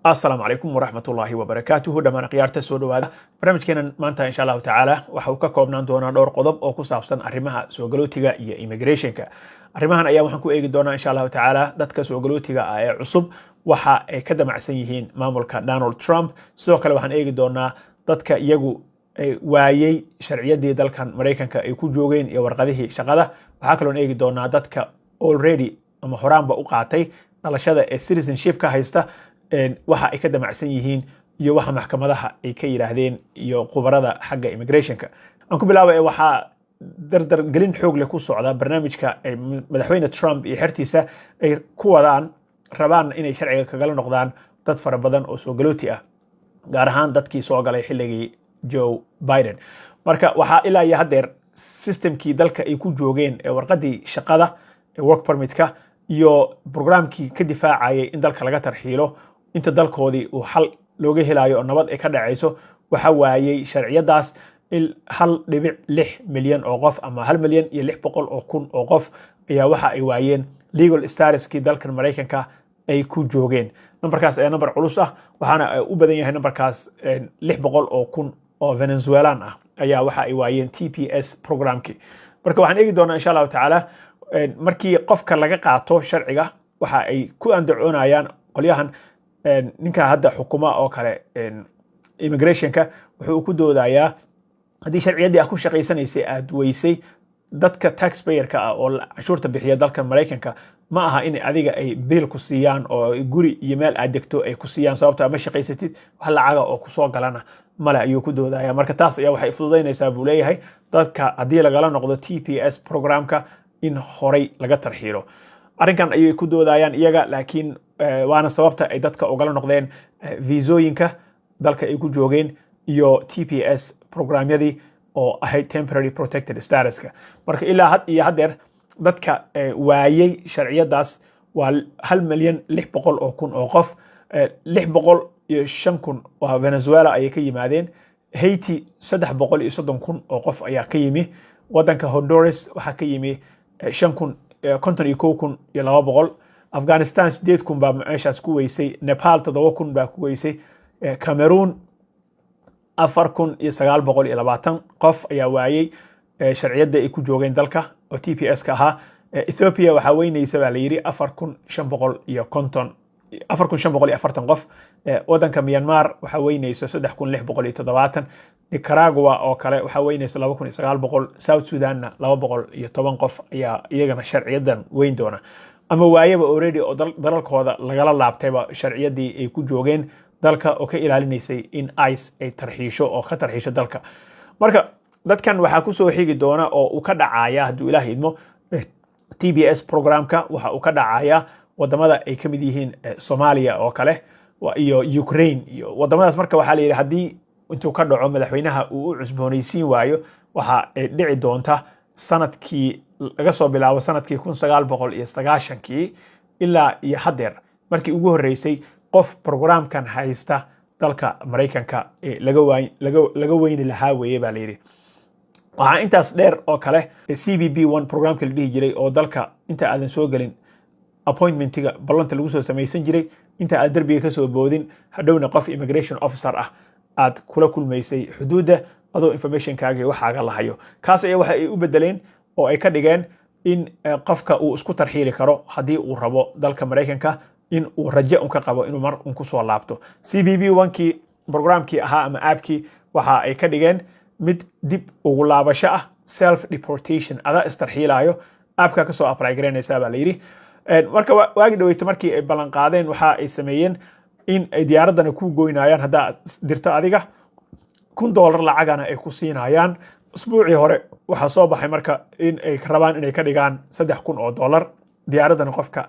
السلام عليكم ورحمة الله وبركاته دمان قيارته soo dhawaada barnaamijkeena maanta insha Allah taala waxa uu ka koobnaan doonaa dhowr qodob oo ku saabsan arrimaha soo galootiga iyo immigrationka arrimahan ayaa waxaan ku eegi doonaa insha Allah taala dadka soo galootiga ah ee cusub waxa ay ka damacsan yihiin maamulka Donald Trump sidoo kale waxaan eegi doonaa dadka iyagu waayay sharciyadii dalkan Mareykanka ay ku joogeen iyo warqadihii shaqada waxa kale oo eegi doonaa dadka already ama horaanba u qaatay dhalashada ee citizenship ka haysta waxa ay ka damacsan yihiin iyo waxa maxkamadaha ay ka yiraahdeen iyo qubarada xagga immigrationka aan ku bilaabay waxa dardar gelin xoog leh ku socda barnaamijka madaxweyne Trump iyo xirtiisa ay ku wadaan rabaan inay sharciga kaga noqdaan dad fara badan oo soo galooti ah gaar ahaan dadkii soo galay xilligii Joe Biden marka waxa ilaa iyo hadeer systemkii dalka ay ku joogeen ee warqadii shaqada ee work permit-ka iyo programkii ka difaacayay in dalka laga tarxiilo inta dalkoodii uu xal looga helayo oo nabad ay ka dhacayso waxa waayay sharciyadaas 1.6 milyan oo qof ama 1 milyan iyo 600 oo kun oo qof ayaa waxa ay waayeen legal statuskii dalkan Mareykanka ay ku joogeen numberkaas ayaa number culus ah waxaana u badan yahay numberkaas 600 oo kun oo Venezuelan ah ayaa waxa ay waayeen TPS programkii marka waxaan eegi doonaa insha Allah taala markii qofka laga qaato sharciga waxa ay ku andacoonayaan qolyahan ninka hadda xukuma oo kale immigrationka wuxuu ku doodayaa hadii sharciyadii ku shaqeysanaysay aad weysay dadka taxpayer-ka ah oo cashuurta bixiya dalka Mareykanka ma aha in adiga ay biil ku siiyaan oo guri iyo meel aad degto ay ku siiyaan sababtoo ma shaqeysatid wax lacaga oo ku soo galana mala ayuu ku doodayaa marka taas ayaa waxay fududeynaysaa buu leeyahay dadka hadii lagala noqdo TPS programka in horay laga tarxiilo arrinkan ayay ku doodayaan iyaga laakiin waana sababta ay dadka ugala noqdeen viisooyinka dalka ay ku joogeen iyo TPS programyadii oo ahayd temporary protected statuska marka ilaa had iyo hadeer dadka waayay sharciyadaas waa 1 milyan 600 oo kun oo qof 605 kun oo Venezuela ay ka yimaadeen Haiti 330 kun oo qof ayaa ka yimi wadanka Honduras waxa ka yimi 52,200 Afghanistan 8,000 baa meeshaas ku weysay Nepal 7,000 baa ku weysay Cameroon 4,920 qof ayaa waayay sharciyada ay ku joogeen dalka oo TPS ka ahaa Ethiopia waxa weynaysa baa la yiri 4,540 qof wadanka Myanmar waxa weynaysa 3,670 Nicaragua oo kale waxa weynaysa 2,900 South Sudan 210 qof ayaa iyagana sharciyadan weyn doona ama waayaba already oo dalalkooda lagala laabtayba sharciyadii ay ku joogeen dalka oo ka ilaalinaysay in ICE ay tarxiisho oo ka tarxiisho dalka marka dadkan waxa ku soo xigi doona oo uu ka dhacaya hadii Ilaahay idmo TPS programka waxa uu ka dhacaya wadamada ay kamid yihiin Soomaaliya oo kale iyo Ukraine iyo wadamadaas marka waxa la yiri hadii intuu ka dhaco madaxweynaha uu u cusboonaysiin waayo waxa dhici doonta sanadkii laga soo bilaabo sanadkii 1990kii ilaa iyo hadeer markii ugu horeysay qof programkan haysta dalka Mareykanka laga weyni lahaa weeye baa la yiri waxa intaas dheer oo kale CBP1 programka la dhihi jiray oo dalka inta aadan soo galin appointmentiga ballanta lagu soo sameeysan jiray inta aad darbiga ka soo boodin hadhowna qof immigration officer ah aad kula kulmaysay xuduuda adoo informationkaaga waxaaga lahayo kaas ayaa waxa ay u bedeleen oo ay ka dhigeen in qofka uu isku tarxiili karo hadii uu rabo dalka Mareykanka in uu rajo ka qabo inuu mar ku soo laabto CBP1kii programkii ahaa ama app-kii waxa ay ka dhigeen mid dib ugu laabasho ah self deportation ada istarxiilayo app-ka ka soo apply gareynaysa baa la yiri marka waagi dhaweyto markii ay balan qaadeen waxa ay sameeyeen in ay diyaaradana ku gooynayaan hadaa dirto adiga $1,000 lacagana ay ku siinayaan usbuucii hore waxa soo baxay marka in ay rabaan inay ka dhigaan $3,000 diyaaradana qofka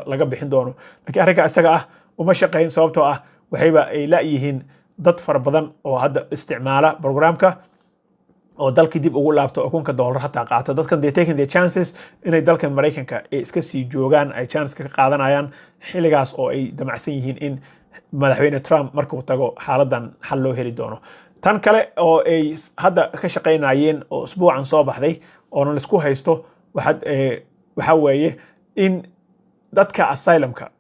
laga bixin doono laakiin arrinka isaga ah uma shaqeyn sababtoo ah waxayba ay la yihiin dad far badan oo hadda isticmaala programka oo dalkii dib ugu laabto $1,000 hatta qaato dadkan they taking their chances inay dalkan Mareykanka ay iska sii joogaan ay chance ka qaadanayaan xilligaas oo ay damacsan yihiin in madaxweyne Trump markuu tago xaaladan xal loo heli doono tan kale oo ay hadda ka shaqeynayeen oo usbuucan soo baxday oo la isku haysto waxa weeye in dadka asylumka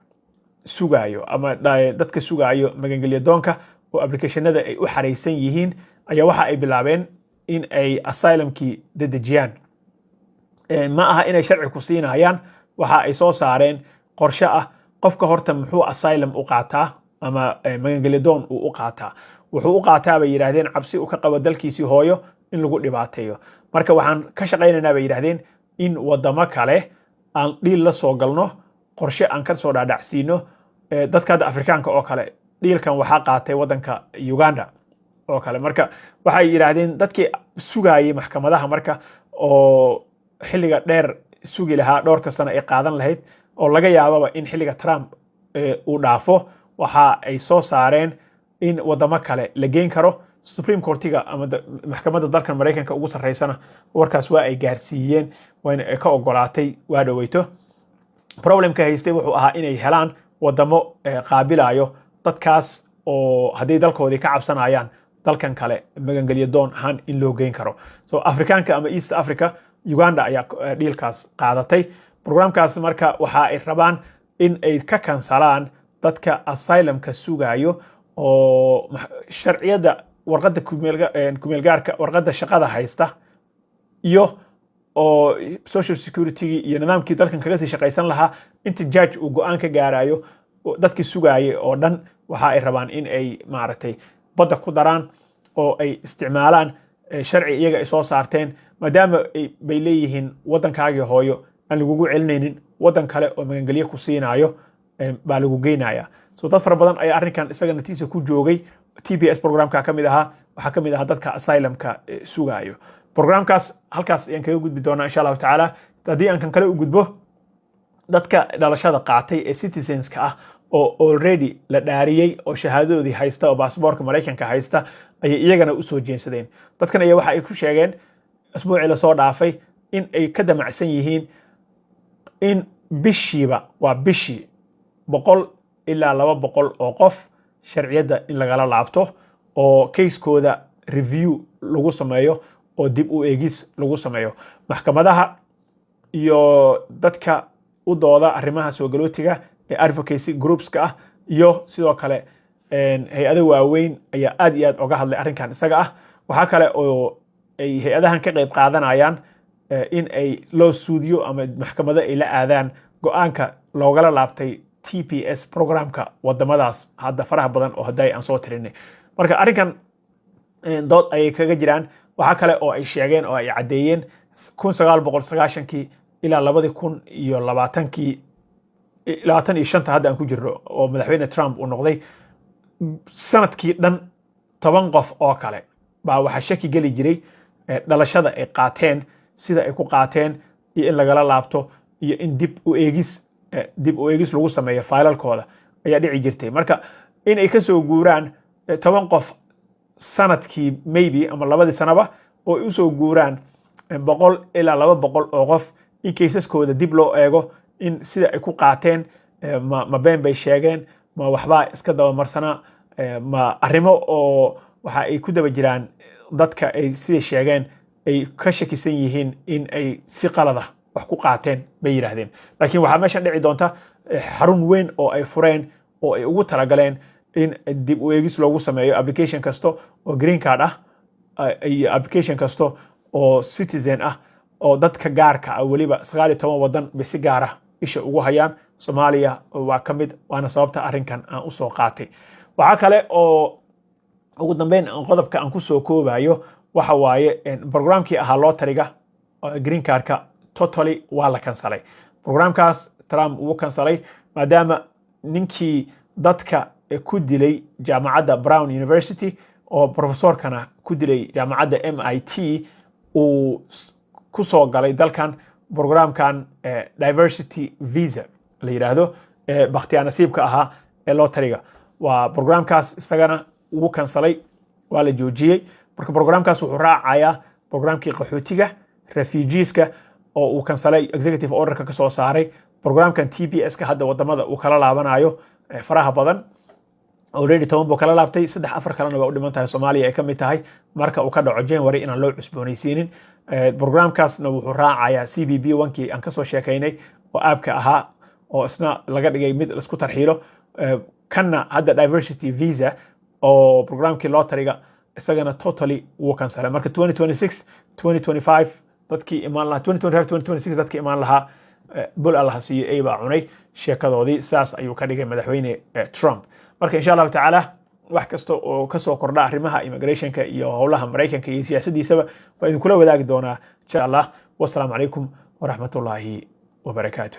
sugayo ama dadka sugayo magangelyo doonka oo applicationada ay u xareysan yihiin ayaa waxa ay bilaabeen in ay asylumkii dedejiyaan. Ma aha inay sharci ku siinayaan, waxa ay soo saareen qorshe ah qofka horta muxuu asylum u qaataa ama magangelyo doon uu u qaataa. Wuxuu u qaataa bay yiraahdeen cabsi uu ka qabo dalkiisii hooyo in lagu dhibaateeyo. Marka waxaan ka shaqaynaynaa bay yiraahdeen in wadamo kale aan dhiil la soo galno, qorshe aan ka soo dhaadhacsiino dadka Afrikaanka oo kale. Dhiilkan waxaa qaatay wadanka Uganda oo kale. Marka waxay yiraahdeen dadkii sugayay maxkamadaha marka oo xilliga dheer sugi lahaa dhowr sano ay qaadan lahayd oo laga yaababa in xilliga Trump uu dhaafo, waxa ay soo saareen in wadamo kale la geyn karo. Supreme Courtiga ama maxkamadda dalkan Mareykanka ugu sareysana warkaas waa ay gaarsiiyeen, wayna ka ogolaatay waa dhaweyto. Problemka haystay wuxuu ahaa inay helaan wadamo qaabilayo dadkaas oo haddii dalkoodii ka cabsanayaan dalkan kale magangelyo doon ahaan in loo geyn karo. So Afrikaanka ama East Africa, Uganda ayaa dhiilkaas qaadatay. Programkaas marka waxa ay rabaan in ay ka kansalaan dadka asylumka sugayo oo sharciyada warqadda kumeelgaarka warqadda shaqada haysta iyo oo social security iyo nidaamkii dalkan kaga sii shaqaysan lahaa inta judge uu go'aan ka gaarayo dadkii sugayay oo dhan. Waxa ay rabaan in ay maaragtay badda ku daraan oo ay isticmaalaan sharci iyaga ay soo saarteen, maadaama bay leeyihiin waddankaagii hooyo aan lagugu celinaynin waddan kale oo magangelyo ku siinayo baa lagu geynaya. So dad fara badan ayaa arrinkan isaga natiisa ku joogay. TPS programka ka mid ahaa, waxaa ka mid ahaa dadka asylumka sugayo. Programkaas halkaas ayaan kaga gudbi doonaa insha Allah tacaala. Haddii aan kan kale u gudbo, dadka dhalashada qaatay ee citizenska ah oo already la dhaariyay oo shahaadadoodii haysta oo baasaboorka Mareykanka haysta ayay iyagana u soo jeensadeen. Dadkan ayaa waxa ay ku sheegeen asbuucii la soo dhaafay in ay ka damacsan yihiin in bishiiba waa bishii 100 ilaa 200 oo qof sharciyada in lagala laabto oo case-kooda review lagu sameeyo oo dib u eegis lagu sameeyo. Maxkamadaha iyo dadka u dooda arrimaha soo galootiga ee advocacy groupska ah iyo sidoo kale hay-ado waaweyn ayaa aad iyo aad uga hadlay arrinkan isaga ah. Waxaa kale oo ay hay-adahan ka qayb qaadanayaan in ay loo suudiyo ama maxkamado ay la aadaan go'aanka loogala laabtay TPS programka wadamadaas hadda faraha badan oo hadday aan soo tirinay. Marka arrinkan dood ayay kaga jiraan. Waxaa kale oo ay sheegeen oo ay cadeeyeen 1990kii ilaa 2020kii 25 hadda aan ku jirro oo madaxweyne Trump uu noqday sanadkii dhan 10 qof oo kale baa waxa shaki gali jiray dhalashada ay qaateen, sida ay ku qaateen iyo in lagala laabto iyo in dib u eegis lagu sameeyo faylalkooda ayaa dhici jirtay. Marka in ay ka soo guuraan 10 qof sanadkii maybe ama labadii sanaba oo ay u soo guuraan 100 ilaa 200 oo qof in caseskooda dib loo eego in sida ay ku qaateen ma been bay sheegeen, ma waxba iska daba marsana, ma arrimo oo waxa ay ku daba jiraan dadka ay sida sheegeen ay ka shakisan yihiin in ay si qalada wax ku qaateen bay yiraahdeen. Laakiin waxa meeshan dhici doonta xarun weyn oo ay fureen oo ay ugu talagaleen in dib u eegis loogu sameeyo application kasto oo green card ah iyo application kasto oo citizen ah oo dadka gaarka ah waliba 19 wadan bay si gaar ah isha ugu hayaan. Soomaaliya waa ka mid, waana sababta arrinkan aan u soo qaatay. Waxa kale oo ugu dambeyn qodobka aan ku soo koobayo waxa waaye programkii ahaa lotteriga green cardka totally waa la kansalay. Programkaas Trump uu kansalay maadaama ninkii dadka ku dilay jaamacadda Brown University oo professorkana ku dilay jaamacadda MIT uu ku soo galay dalkan programkan diversity visa la yiraahdo bakhtiyaa nasiibka ahaa ee lotteriga. Waa programkaas isagana uu kansalay, waa la joojiyay. Marka programkaas wuxuu raacayaa programkii qaxootiga refugeeska oo uu kansalay executive orderka ka soo saaray. Programkan TPS ka hadda wadamada uu kala laabanayo faraha badan already 10 buu kala laabtay, 3-4 kalena waa u dhiman tahay. Soomaaliya ay ka mid tahay marka uu ka dhaco January inaan loo cusboonaysiinin. Programkaasna wuxuu raacayaa CBP 1kii aan ka soo sheekaynay oo aabka ahaa oo isna laga dhigay mid isku tarxiilo kanna hadda diversity visa oo programkii lotteryga isagana totally wuu kansalay marka 2026 2025 dadkii imaan lahaa 2025 2026 dadkii imaan lahaa bul allah siiyo ay baa cunay sheekadoodii saas ayuu ka dhigay madaxweyne Trump marka insha Allah taala wax kasta oo ka soo kordha arrimaha immigrationka iyo howlaha Mareykanka iyo siyaasadiisaba waa idin kula wadaagi doonaa insha Allah wassalaamu calaykum ورحمة الله وبركاته.